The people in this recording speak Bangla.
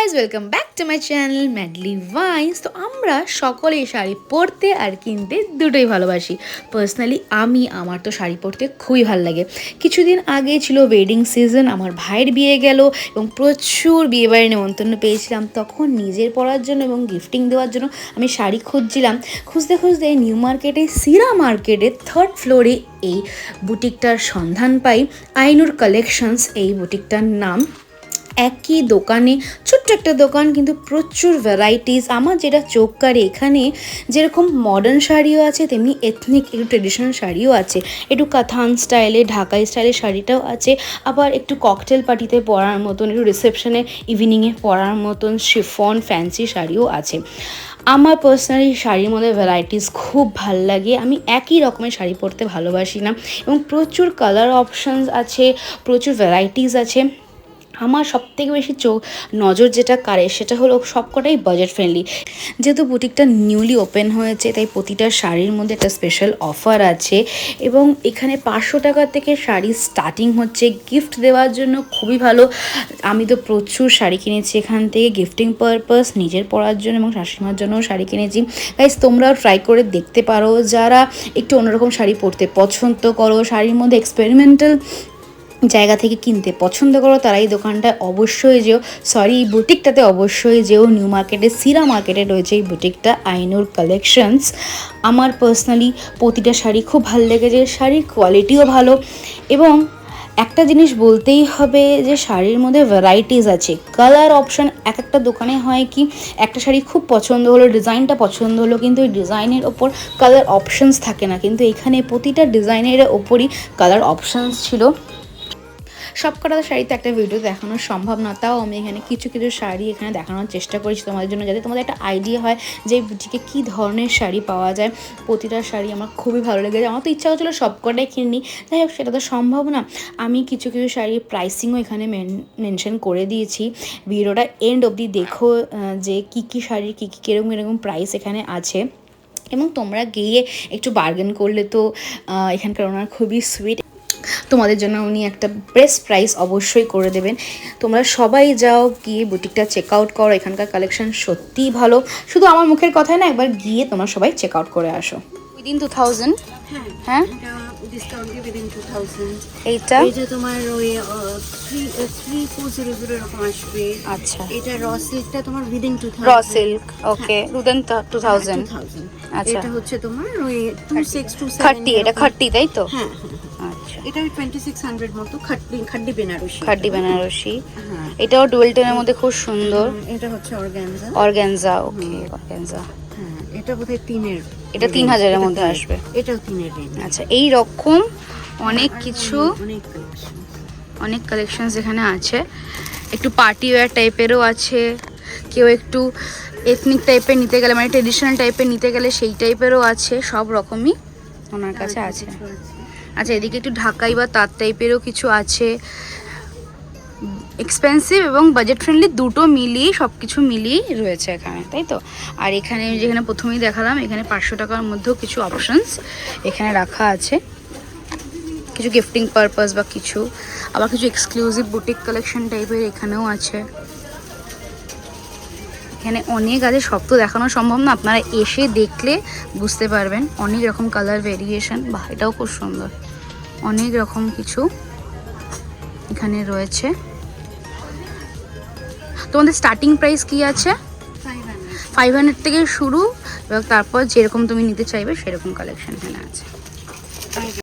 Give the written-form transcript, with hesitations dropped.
Guys welcome back to my channel madly vines. তো আমরা সকলেই শাড়ি পরতে আর কিনতে দুটোই ভালোবাসি। পার্সোনালি আমার তো শাড়ি পরতে খুবই ভালো লাগে। কিছুদিন আগে ছিল ওয়েডিং সিজন, আমার ভাইয়ের বিয়ে গেল এবং প্রচুর বিয়েবাড়ির নেমন্তন্ন পেয়েছিলাম। তখন নিজের পরার জন্য এবং গিফটিং দেওয়ার জন্য আমি শাড়ি খুঁজছিলাম। খুঁজতে খুঁজতে নিউ মার্কেটে সিরা মার্কেটে 3rd ফ্লোরে এই বুটিকটার সন্ধান পাই। আইনুর কালেকশনস এই বুটিকটার নাম। একই দোকানে, ছোট্ট একটা দোকান কিন্তু প্রচুর ভ্যারাইটিস। আমার যেটা চোখ কাড়ে, এখানে যেরকম মডার্ন শাড়িও আছে তেমনি এথনিক একটু ট্রেডিশনাল শাড়িও আছে। একটু কাথান স্টাইলে, ঢাকাই স্টাইলের শাড়িটাও আছে, আবার একটু ককটেল পার্টিতে পরার মতন, একটু রিসেপশনে ইভিনিংয়ে পরার মতন শিফন ফ্যান্সি শাড়িও আছে। আমার পার্সোনালি শাড়ির মধ্যে ভ্যারাইটিস খুব ভাল লাগে। আমি একই রকমের শাড়ি পরতে ভালোবাসি না, এবং প্রচুর কালার অপশানস আছে, প্রচুর ভ্যারাইটিস আছে। আমার সবথেকে বেশি নজর যেটা কাড়ে সেটা হলো সবকটাই বাজেট ফ্রেন্ডলি। যেহেতু বুটিকটা নিউলি ওপেন হয়েছে, তাই প্রতিটা শাড়ির মধ্যে একটা স্পেশাল অফার আছে, এবং এখানে 500 টাকা থেকে শাড়ি স্টার্টিং হচ্ছে। গিফট দেওয়ার জন্য খুবই ভালো। আমি তো প্রচুর শাড়ি কিনেছি এখান থেকে, গিফটিং পারপাস, নিজের পরার জন্য এবং শাশুড়িমার জন্যও শাড়ি কিনেছি। গাইস, তোমরাও ট্রাই করে দেখতে পারো। যারা একটু অন্যরকম শাড়ি পরতে পছন্দ করো, শাড়ির মধ্যে এক্সপেরিমেন্টাল জায়গা থেকে কিনতে পছন্দ করো, তারা এই দোকানটায় অবশ্যই যেও, এই বুটিকটাতে অবশ্যই যেও। নিউ মার্কেটে, সিরা মার্কেটে রয়েছে এই বুটিকটা, আইনুর কালেকশনস। আমার পার্সোনালি প্রতিটা শাড়ি খুব ভালো লেগেছে, শাড়ির কোয়ালিটিও ভালো। এবং একটা জিনিস বলতেই হবে যে শাড়ির মধ্যে ভ্যারাইটিস আছে, কালার অপশান। এক একটা দোকানে হয় কি, একটা শাড়ি খুব পছন্দ হলো, ডিজাইনটা পছন্দ হলো, কিন্তু ওই ডিজাইনের ওপর কালার অপশানস থাকে না, কিন্তু এখানে প্রতিটা ডিজাইনের ওপরই কালার অপশানস ছিল। সবকটা শাড়িতে একটা ভিডিও দেখানো সম্ভব না, তাও আমি এখানে কিছু কিছু শাড়ি এখানে দেখানোর চেষ্টা করেছি তোমাদের জন্য, যাতে তোমাদের একটা আইডিয়া হয় যে বুটিকে কী ধরনের শাড়ি পাওয়া যায়। প্রতিটা শাড়ি আমার খুবই ভালো লেগেছে। আমার তো ইচ্ছা হচ্ছিলো সবকটাই কিনে নিই, যাই হোক সেটা তো সম্ভব না। আমি কিছু কিছু শাড়ির প্রাইসিংও এখানে মেনশন করে দিয়েছি। ভিডিওটা এন্ড অবধি দেখো যে কী কী শাড়ির কী কী কীরকম এরকম প্রাইস এখানে আছে, এবং তোমরা গিয়ে একটু বার্গেন করলে তো এখানকার ওনার খুবই সুইট, তোমাদের জন্য উনি একটা বেস্ট প্রাইস অবশ্যই করে দেবেন। তোমরা সবাই যাও, গিয়ে বুটিকটা চেক আউট করো। এখানকার কালেকশন সত্যিই ভালো। শুধু আমার মুখের কথাই না, একবার গিয়ে তোমরা সবাই চেক আউট করে আসো। উইদিন 2000। হ্যাঁ, ডিসকাউন্ট দিয়ে উইদিন 2000। এইটা তোমার ওই 3400 এরকম আসবে। আচ্ছা, এটা র সিল্কটা তোমার উইদিন 2000। র সিল্ক, ওকে, উইদিন 2000। আচ্ছা, এটা হচ্ছে তোমার ওই 30, এটা 30 তাই তো? হ্যাঁ, আচ্ছা, এটা 2600 মতো খাড্ডি বেনারসি। খাড্ডি বেনারসি। হ্যাঁ, এটাও ডুয়েল টোনের মধ্যে খুব সুন্দর। এটা হচ্ছে অর্গানজা। অর্গানজা, ওকে, অর্গানজা। হ্যাঁ, এটা বোধহয় 3-এর, এটা 3000-এর মধ্যে আসবে। এটাও 3-এর রেঞ্জ। আচ্ছা, এই রকম অনেক কিছু, কালেকশন, অনেক কালেকশনস এখানে আছে। একটু পার্টি ওয়্যার টাইপেরও আছে, কেউ একটু এথনিক টাইপের নিতে গেলে, মানে ট্রেডিশনাল টাইপের নিতে গেলে সেই টাইপেরও আছে। সব রকমই ওনার কাছে আছে। আচ্ছা, এদিকে একটু ঢাকাই বা তাঁত টাইপেরও কিছু আছে। এক্সপেন্সিভ এবং বাজেট ফ্রেন্ডলি দুটো মিলিয়ে, সব কিছু মিলিয়েই রয়েছে এখানে, তাই তো? আর এখানে যেখানে প্রথমেই দেখালাম, এখানে 500 টাকার মধ্যেও কিছু অপশানস এখানে রাখা আছে, কিছু গিফটিং পারপাস বা কিছু, আবার কিছু এক্সক্লুসিভ বুটিক কালেকশন টাইপের এখানেও আছে। এখানে অনেক আছে, সব তো দেখানো সম্ভব না, আপনারা এসে দেখলে বুঝতে পারবেন। অনেক রকম কালার ভেরিয়েশন, বাহ, এটাও খুব সুন্দর। অনেক রকম কিছু এখানে রয়েছে। তোমাদের স্টার্টিং প্রাইস কি আছে? 500 থেকে শুরু, এবং তারপর যেরকম তুমি নিতে চাইবে সেরকম কালেকশন এখানে আছে।